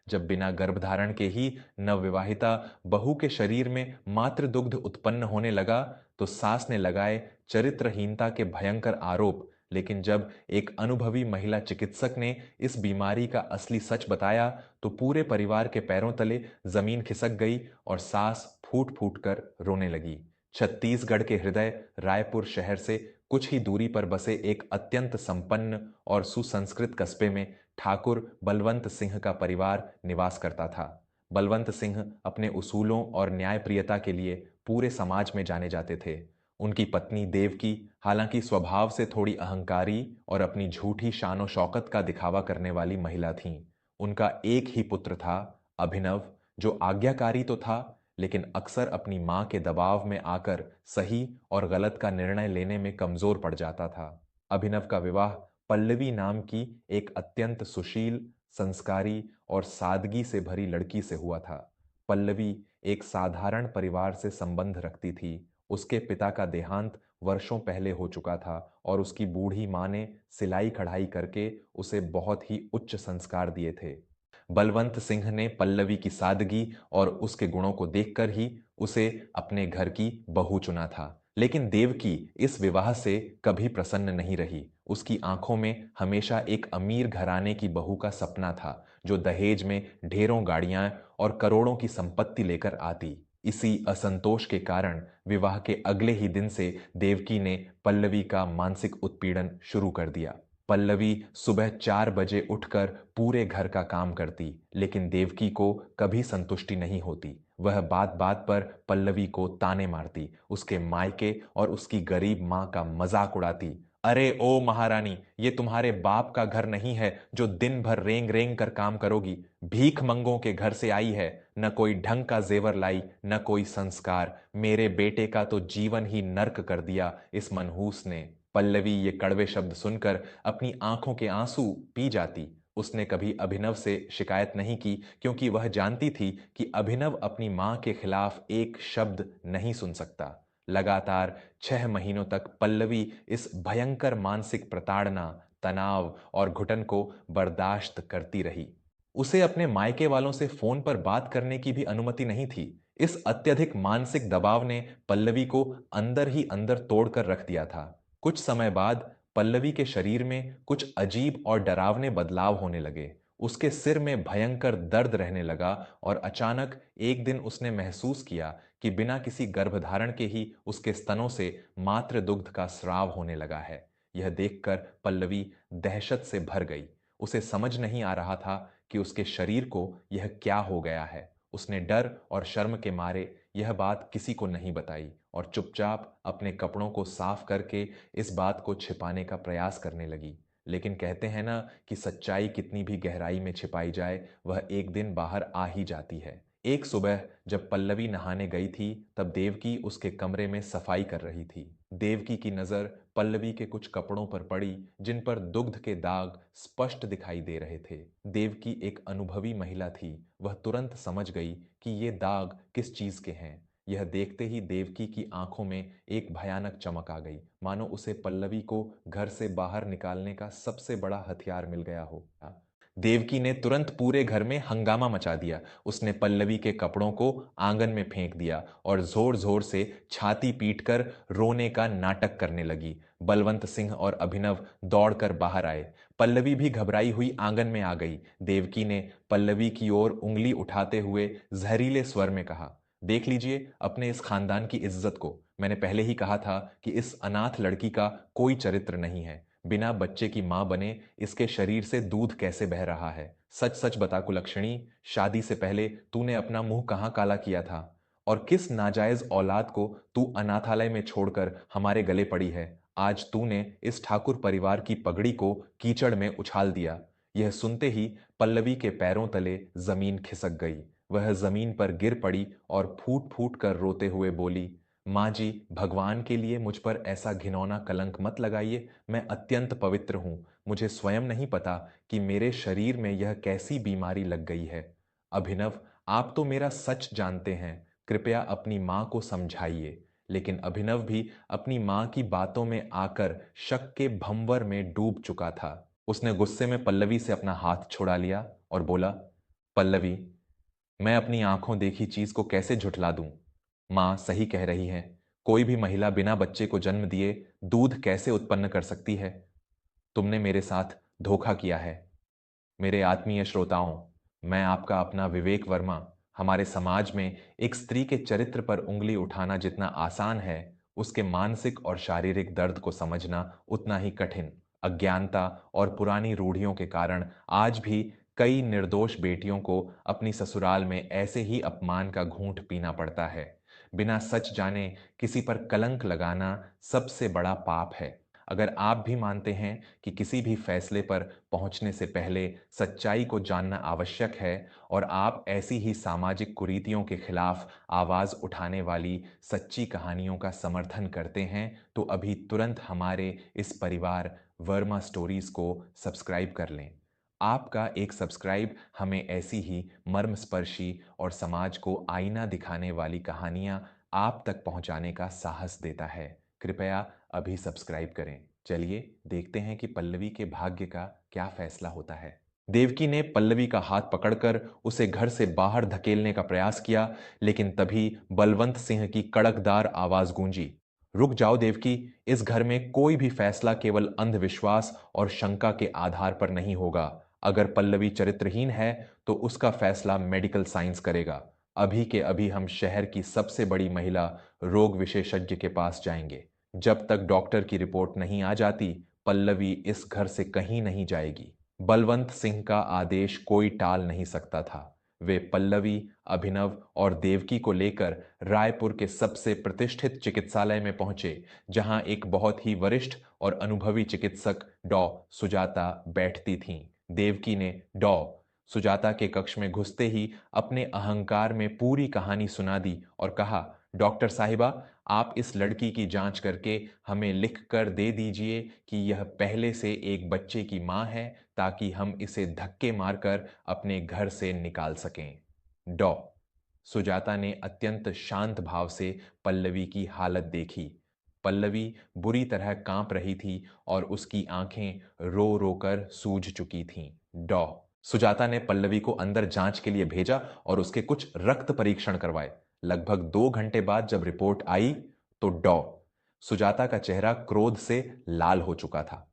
जब बिना गर्भधारण के ही नवविवाहिता बहू के शरीर में मातृ दुग्ध उत्पन्न होने लगा तो सास ने लगाए चरित्रहीनता के भयंकर आरोप। लेकिन जब एक अनुभवी महिला चिकित्सक ने इस बीमारी का असली सच बताया तो पूरे परिवार के पैरों तले जमीन खिसक गई और सास फूट फूट कर रोने लगी। छत्तीसगढ़ के हृदय रायपुर शहर से कुछ ही दूरी पर बसे एक अत्यंत संपन्न और सुसंस्कृत कस्बे में ठाकुर बलवंत सिंह का परिवार निवास करता था। बलवंत सिंह अपने उसूलों और न्यायप्रियता के लिए पूरे समाज में जाने जाते थे। उनकी पत्नी देवकी हालांकि स्वभाव से थोड़ी अहंकारी और अपनी झूठी शानो शौकत का दिखावा करने वाली महिला थीं। उनका एक ही पुत्र था, अभिनव, जो आज्ञाकारी तो था लेकिन अक्सर अपनी मां के दबाव में आकर सही और गलत का निर्णय लेने में कमजोर पड़ जाता था। अभिनव का विवाह पल्लवी नाम की एक अत्यंत सुशील, संस्कारी और सादगी से भरी लड़की से हुआ था। पल्लवी एक साधारण परिवार से संबंध रखती थी। उसके पिता का देहांत वर्षों पहले हो चुका था और उसकी बूढ़ी मां ने सिलाई कढ़ाई करके उसे बहुत ही उच्च संस्कार दिए थे। बलवंत सिंह ने पल्लवी की सादगी और उसके गुणों को देखकर ही उसे अपने घर की बहू चुना था। लेकिन देवकी इस विवाह से कभी प्रसन्न नहीं रही। उसकी आंखों में हमेशा एक अमीर घराने की बहू का सपना था, जो दहेज में ढेरों गाड़ियां और करोड़ों की संपत्ति लेकर आती। इसी असंतोष के कारण विवाह के अगले ही दिन से देवकी ने पल्लवी का मानसिक उत्पीड़न शुरू कर दिया। पल्लवी सुबह 4 बजे उठकर पूरे घर का काम करती, लेकिन देवकी को कभी संतुष्टि नहीं होती। वह बात बात पर पल्लवी को ताने मारती, उसके मायके और उसकी गरीब मां का मजाक उड़ाती। अरे ओ महारानी, ये तुम्हारे बाप का घर नहीं है जो दिन भर रेंग रेंग कर काम करोगी। भीख मंगों के घर से आई है, न कोई ढंग का जेवर लाई, न कोई संस्कार। मेरे बेटे का तो जीवन ही नर्क कर दिया इस मनहूस ने। पल्लवी ये कड़वे शब्द सुनकर अपनी आंखों के आंसू पी जाती। उसने कभी अभिनव से शिकायत नहीं की, क्योंकि वह जानती थी कि अभिनव अपनी मां के खिलाफ एक शब्द नहीं सुन सकता। लगातार 6 महीनों तक पल्लवी इस भयंकर मानसिक प्रताड़ना, तनाव और घुटन को बर्दाश्त करती रही। उसे अपने मायके वालों से फोन पर बात करने की भी अनुमति नहीं थी। इस अत्यधिक मानसिक दबाव ने पल्लवी को अंदर ही अंदर तोड़कर रख दिया था। कुछ समय बाद पल्लवी के शरीर में कुछ अजीब और डरावने बदलाव होने लगे। उसके सिर में भयंकर दर्द रहने लगा और अचानक एक दिन उसने महसूस किया कि बिना किसी गर्भधारण के ही उसके स्तनों से मातृ दुग्ध का स्राव होने लगा है। यह देखकर पल्लवी दहशत से भर गई। उसे समझ नहीं आ रहा था कि उसके शरीर को यह क्या हो गया है। उसने डर और शर्म के मारे यह बात किसी को नहीं बताई और चुपचाप अपने कपड़ों को साफ करके इस बात को छिपाने का प्रयास करने लगी। लेकिन कहते हैं ना कि सच्चाई कितनी भी गहराई में छिपाई जाए, वह एक दिन बाहर आ ही जाती है। एक सुबह जब पल्लवी नहाने गई थी, तब देवकी उसके कमरे में सफाई कर रही थी। देवकी की नजर पल्लवी के कुछ कपड़ों पर पड़ी, जिन पर दुग्ध के दाग स्पष्ट दिखाई दे रहे थे। देवकी एक अनुभवी महिला थी। वह तुरंत समझ गई कि ये दाग किस चीज के हैं। यह देखते ही देवकी की आंखों में एक भयानक चमक आ गई, मानो उसे पल्लवी को घर से बाहर निकालने का सबसे बड़ा हथियार मिल गया हो। देवकी ने तुरंत पूरे घर में हंगामा मचा दिया। उसने पल्लवी के कपड़ों को आंगन में फेंक दिया और जोर जोर से छाती पीटकर रोने का नाटक करने लगी। बलवंत सिंह और अभिनव दौड़कर बाहर आए। पल्लवी भी घबराई हुई आंगन में आ गई। देवकी ने पल्लवी की ओर उंगली उठाते हुए जहरीले स्वर में कहा, देख लीजिए अपने इस खानदान की इज्जत को। मैंने पहले ही कहा था कि इस अनाथ लड़की का कोई चरित्र नहीं है। बिना बच्चे की मां बने इसके शरीर से दूध कैसे बह रहा है? सच सच बता कुलक्षणी, शादी से पहले तूने अपना मुंह कहां काला किया था? और किस नाजायज औलाद को तू अनाथालय में छोड़कर हमारे गले पड़ी है? आज तूने इस ठाकुर परिवार की पगड़ी को कीचड़ में उछाल दिया। यह सुनते ही पल्लवी के पैरों तले जमीन खिसक गई। वह जमीन पर गिर पड़ी और फूट फूट कर रोते हुए बोली, माँ जी, भगवान के लिए मुझ पर ऐसा घिनौना कलंक मत लगाइए। मैं अत्यंत पवित्र हूँ। मुझे स्वयं नहीं पता कि मेरे शरीर में यह कैसी बीमारी लग गई है। अभिनव, आप तो मेरा सच जानते हैं। कृपया अपनी माँ को समझाइए। लेकिन अभिनव भी अपनी माँ की बातों में आकर शक के भंवर में डूब चुका था। उसने गुस्से में पल्लवी से अपना हाथ छुड़ा लिया और बोला, पल्लवी, मैं अपनी आंखों देखी चीज को कैसे झुठला दूं? मां सही कह रही है। कोई भी महिला बिना बच्चे को जन्म दिए दूध कैसे उत्पन्न कर सकती है? तुमने मेरे साथ धोखा किया है। मेरे आत्मीय श्रोताओं, मैं आपका अपना विवेक वर्मा। हमारे समाज में एक स्त्री के चरित्र पर उंगली उठाना जितना आसान है, उसके मानसिक और शारीरिक दर्द को समझना उतना ही कठिन। अज्ञानता और पुरानी रूढ़ियों के कारण आज भी कई निर्दोष बेटियों को अपनी ससुराल में ऐसे ही अपमान का घूंट पीना पड़ता है। बिना सच जाने किसी पर कलंक लगाना सबसे बड़ा पाप है। अगर आप भी मानते हैं कि किसी भी फैसले पर पहुंचने से पहले सच्चाई को जानना आवश्यक है और आप ऐसी ही सामाजिक कुरीतियों के खिलाफ आवाज उठाने वाली सच्ची कहानियों का समर्थन करते हैं, तो अभी तुरंत हमारे इस परिवार वर्मा स्टोरीज को सब्सक्राइब कर लें। आपका एक सब्सक्राइब हमें ऐसी ही मर्मस्पर्शी और समाज को आईना दिखाने वाली कहानियां आप तक पहुंचाने का साहस देता है। कृपया अभी सब्सक्राइब करें। चलिए देखते हैं कि पल्लवी के भाग्य का क्या फैसला होता है। देवकी ने पल्लवी का हाथ पकड़कर उसे घर से बाहर धकेलने का प्रयास किया, लेकिन तभी बलवंत सिंह की कड़कदार आवाज गूंजी। रुक जाओ देवकी, इस घर में कोई भी फैसला केवल अंधविश्वास और शंका के आधार पर नहीं होगा। अगर पल्लवी चरित्रहीन है तो उसका फैसला मेडिकल साइंस करेगा। अभी के अभी हम शहर की सबसे बड़ी महिला रोग विशेषज्ञ के पास जाएंगे। जब तक डॉक्टर की रिपोर्ट नहीं आ जाती, पल्लवी इस घर से कहीं नहीं जाएगी। बलवंत सिंह का आदेश कोई टाल नहीं सकता था। वे पल्लवी, अभिनव और देवकी को लेकर रायपुर के सबसे प्रतिष्ठित चिकित्सालय में पहुंचे, जहां एक बहुत ही वरिष्ठ और अनुभवी चिकित्सक डॉ सुजाता बैठती थीं। देवकी ने डॉ सुजाता के कक्ष में घुसते ही अपने अहंकार में पूरी कहानी सुना दी और कहा, डॉक्टर साहिबा, आप इस लड़की की जांच करके हमें लिख कर दे दीजिए कि यह पहले से एक बच्चे की मां है, ताकि हम इसे धक्के मारकर अपने घर से निकाल सकें। डॉ सुजाता ने अत्यंत शांत भाव से पल्लवी की हालत देखी। पल्लवी बुरी तरह कांप रही थी और उसकी आंखें रो रो कर सूज चुकी थीं। डॉ सुजाता ने पल्लवी को अंदर जांच के लिए भेजा और उसके कुछ रक्त परीक्षण करवाए। लगभग 2 घंटे बाद जब रिपोर्ट आई तो डॉ सुजाता का चेहरा क्रोध से लाल हो चुका था।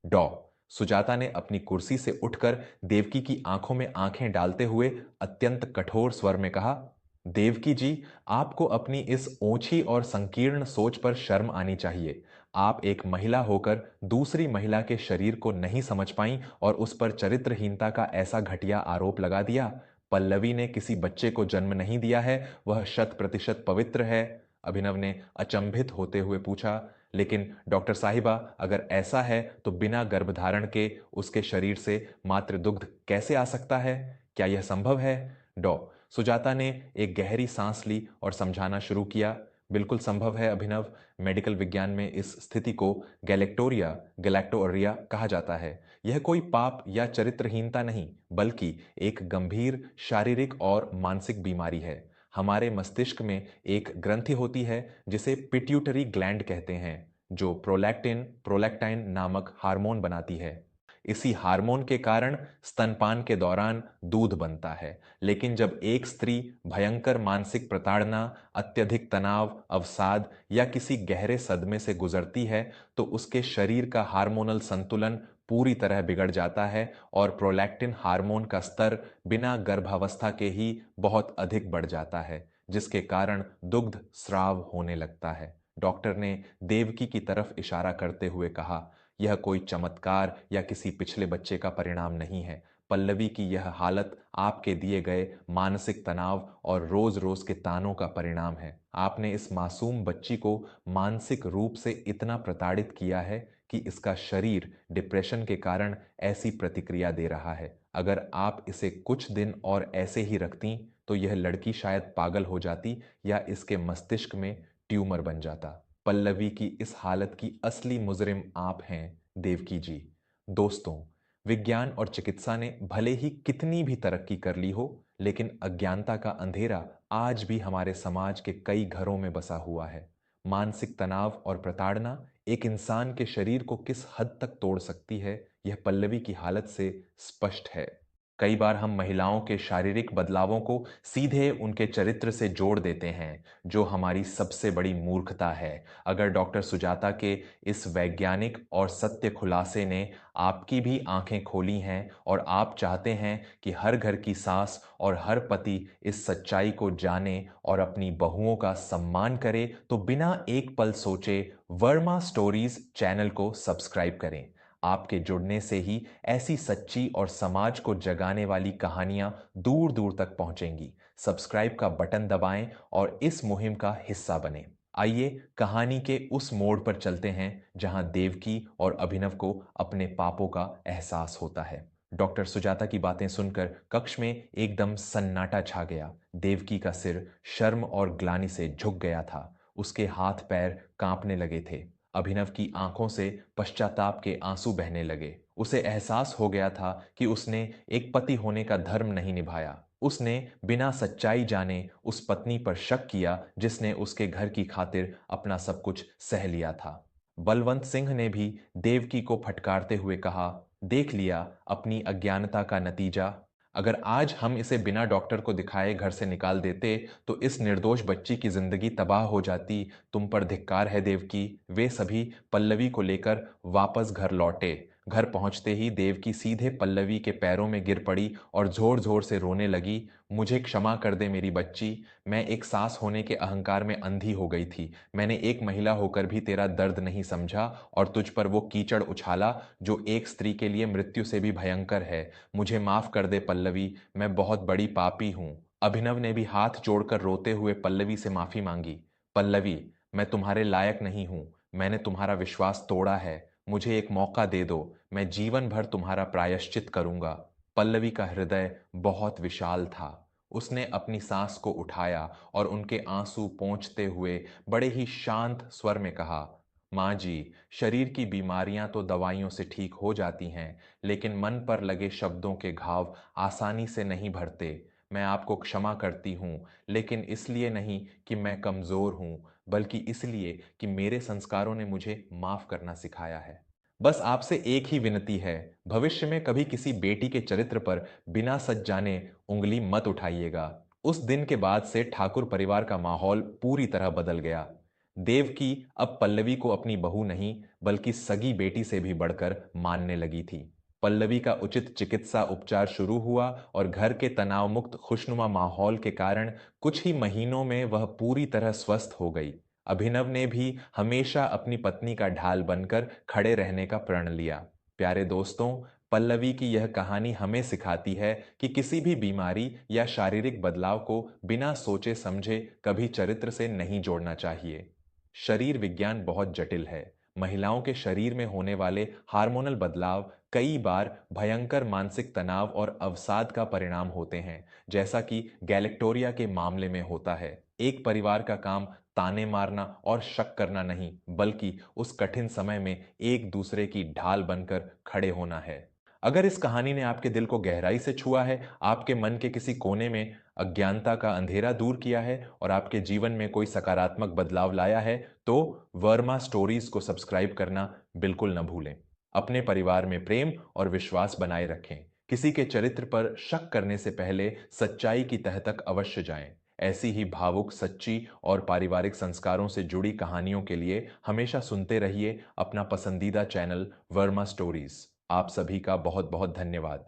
डॉ सुजाता ने अपनी कुर्सी से उठकर देवकी की आंखों में आंखें डालते हुए अत्यंत कठोर स्वर में कहा, देवकी जी, आपको अपनी इस ओछी और संकीर्ण सोच पर शर्म आनी चाहिए। आप एक महिला होकर दूसरी महिला के शरीर को नहीं समझ पाई और उस पर चरित्रहीनता का ऐसा घटिया आरोप लगा दिया। पल्लवी ने किसी बच्चे को जन्म नहीं दिया है, वह 100% पवित्र है। अभिनव ने अचंभित होते हुए पूछा, लेकिन डॉक्टर साहिबा, अगर ऐसा है तो बिना गर्भधारण के उसके शरीर से मातृ दुग्ध कैसे आ सकता है? क्या यह संभव है? डॉ सुजाता ने एक गहरी सांस ली और समझाना शुरू किया, बिल्कुल संभव है अभिनव। मेडिकल विज्ञान में इस स्थिति को गैलेक्टोरिया गैलेक्टोरिया कहा जाता है। यह कोई पाप या चरित्रहीनता नहीं, बल्कि एक गंभीर शारीरिक और मानसिक बीमारी है। हमारे मस्तिष्क में एक ग्रंथि होती है जिसे पिट्यूटरी ग्लैंड कहते हैं, जो प्रोलैक्टिन प्रोलैक्टाइन नामक हार्मोन बनाती है। इसी हार्मोन के कारण स्तनपान के दौरान दूध बनता है। लेकिन जब एक स्त्री भयंकर मानसिक प्रताड़ना, अत्यधिक तनाव, अवसाद या किसी गहरे सदमे से गुजरती है, तो उसके शरीर का हार्मोनल संतुलन पूरी तरह बिगड़ जाता है और प्रोलैक्टिन हार्मोन का स्तर बिना गर्भावस्था के ही बहुत अधिक बढ़ जाता है, जिसके कारण दुग्ध स्राव होने लगता है। डॉक्टर ने देवकी की तरफ इशारा करते हुए कहा, यह कोई चमत्कार या किसी पिछले बच्चे का परिणाम नहीं है। पल्लवी की यह हालत आपके दिए गए मानसिक तनाव और रोज रोज के तानों का परिणाम है। आपने इस मासूम बच्ची को मानसिक रूप से इतना प्रताड़ित किया है कि इसका शरीर डिप्रेशन के कारण ऐसी प्रतिक्रिया दे रहा है। अगर आप इसे कुछ दिन और ऐसे ही रखती तो यह लड़की शायद पागल हो जाती या इसके मस्तिष्क में ट्यूमर बन जाता। पल्लवी की इस हालत की असली मुजरिम आप हैं देवकी जी। दोस्तों, विज्ञान और चिकित्सा ने भले ही कितनी भी तरक्की कर ली हो, लेकिन अज्ञानता का अंधेरा आज भी हमारे समाज के कई घरों में बसा हुआ है। मानसिक तनाव और प्रताड़ना एक इंसान के शरीर को किस हद तक तोड़ सकती है, यह पल्लवी की हालत से स्पष्ट है। कई बार हम महिलाओं के शारीरिक बदलावों को सीधे उनके चरित्र से जोड़ देते हैं, जो हमारी सबसे बड़ी मूर्खता है। अगर डॉक्टर सुजाता के इस वैज्ञानिक और सत्य खुलासे ने आपकी भी आंखें खोली हैं और आप चाहते हैं कि हर घर की सास और हर पति इस सच्चाई को जाने और अपनी बहुओं का सम्मान करे, तो बिना एक पल सोचे वर्मा स्टोरीज चैनल को सब्सक्राइब करें। आपके जुड़ने से ही ऐसी सच्ची और समाज को जगाने वाली कहानियां दूर दूर तक पहुंचेंगी। सब्सक्राइब का बटन दबाएं और इस मुहिम का हिस्सा बनें। आइए कहानी के उस मोड़ पर चलते हैं जहां देवकी और अभिनव को अपने पापों का एहसास होता है। डॉक्टर सुजाता की बातें सुनकर कक्ष में एकदम सन्नाटा छा गया। देवकी का सिर शर्म और ग्लानि से झुक गया था। उसके हाथ पैर कांपने लगे थे। अभिनव की आंखों से पश्चाताप के आंसू बहने लगे। उसे एहसास हो गया था कि उसने एक पति होने का धर्म नहीं निभाया। उसने बिना सच्चाई जाने उस पत्नी पर शक किया जिसने उसके घर की खातिर अपना सब कुछ सह लिया था। बलवंत सिंह ने भी देवकी को फटकारते हुए कहा, देख लिया अपनी अज्ञानता का नतीजा। अगर आज हम इसे बिना डॉक्टर को दिखाए घर से निकाल देते तो इस निर्दोष बच्ची की जिंदगी तबाह हो जाती। तुम पर धिक्कार है देवकी। वे सभी पल्लवी को लेकर वापस घर लौटे। घर पहुंचते ही देवकी सीधे पल्लवी के पैरों में गिर पड़ी और जोर जोर से रोने लगी। मुझे क्षमा कर दे मेरी बच्ची। मैं एक सास होने के अहंकार में अंधी हो गई थी। मैंने एक महिला होकर भी तेरा दर्द नहीं समझा और तुझ पर वो कीचड़ उछाला जो एक स्त्री के लिए मृत्यु से भी भयंकर है। मुझे माफ कर दे पल्लवी, मैं बहुत बड़ी पापी हूं। अभिनव ने भी हाथ जोड़कर रोते हुए पल्लवी से माफी मांगी। पल्लवी, मैं तुम्हारे लायक नहीं हूं। मैंने तुम्हारा विश्वास तोड़ा है। मुझे एक मौका दे दो। मैं जीवन भर तुम्हारा प्रायश्चित करूंगा। पल्लवी का हृदय बहुत विशाल था। उसने अपनी सांस को उठाया और उनके आंसू पोंछते हुए बड़े ही शांत स्वर में कहा, माँ जी, शरीर की बीमारियां तो दवाइयों से ठीक हो जाती हैं, लेकिन मन पर लगे शब्दों के घाव आसानी से नहीं भरते। मैं आपको क्षमा करती हूँ, लेकिन इसलिए नहीं कि मैं कमज़ोर हूँ, बल्कि इसलिए कि मेरे संस्कारों ने मुझे माफ़ करना सिखाया है। बस आपसे एक ही विनती है, भविष्य में कभी किसी बेटी के चरित्र पर बिना सच जाने उंगली मत उठाइएगा। उस दिन के बाद से ठाकुर परिवार का माहौल पूरी तरह बदल गया। देवकी अब पल्लवी को अपनी बहू नहीं बल्कि सगी बेटी से भी बढ़कर मानने लगी थी। पल्लवी का उचित चिकित्सा उपचार शुरू हुआ और घर के तनाव मुक्त खुशनुमा माहौल के कारण कुछ ही महीनों में वह पूरी तरह स्वस्थ हो गई। अभिनव ने भी हमेशा अपनी पत्नी का ढाल बनकर खड़े रहने का प्रण लिया। प्यारे दोस्तों, पल्लवी की यह कहानी हमें सिखाती है कि किसी भी बीमारी या शारीरिक बदलाव को बिना सोचे समझे कभी चरित्र से नहीं जोड़ना चाहिए। शरीर विज्ञान बहुत जटिल है। महिलाओं के शरीर में होने वाले हार्मोनल बदलाव कई बार भयंकर मानसिक तनाव और अवसाद का परिणाम होते हैं, जैसा कि गैलेक्टोरिया के मामले में होता है। एक परिवार का काम ताने मारना और शक करना नहीं, बल्कि उस कठिन समय में एक दूसरे की ढाल बनकर खड़े होना है। अगर इस कहानी ने आपके दिल को गहराई से छुआ है, आपके मन के किसी कोने में अज्ञानता का अंधेरा दूर किया है और आपके जीवन में कोई सकारात्मक बदलाव लाया है, तो वर्मा स्टोरीज को सब्सक्राइब करना बिल्कुल न भूलें। अपने परिवार में प्रेम और विश्वास बनाए रखें। किसी के चरित्र पर शक करने से पहले सच्चाई की तह तक अवश्य जाएं। ऐसी ही भावुक, सच्ची और पारिवारिक संस्कारों से जुड़ी कहानियों के लिए हमेशा सुनते रहिए अपना पसंदीदा चैनल वर्मा स्टोरीज। आप सभी का बहुत बहुत धन्यवाद।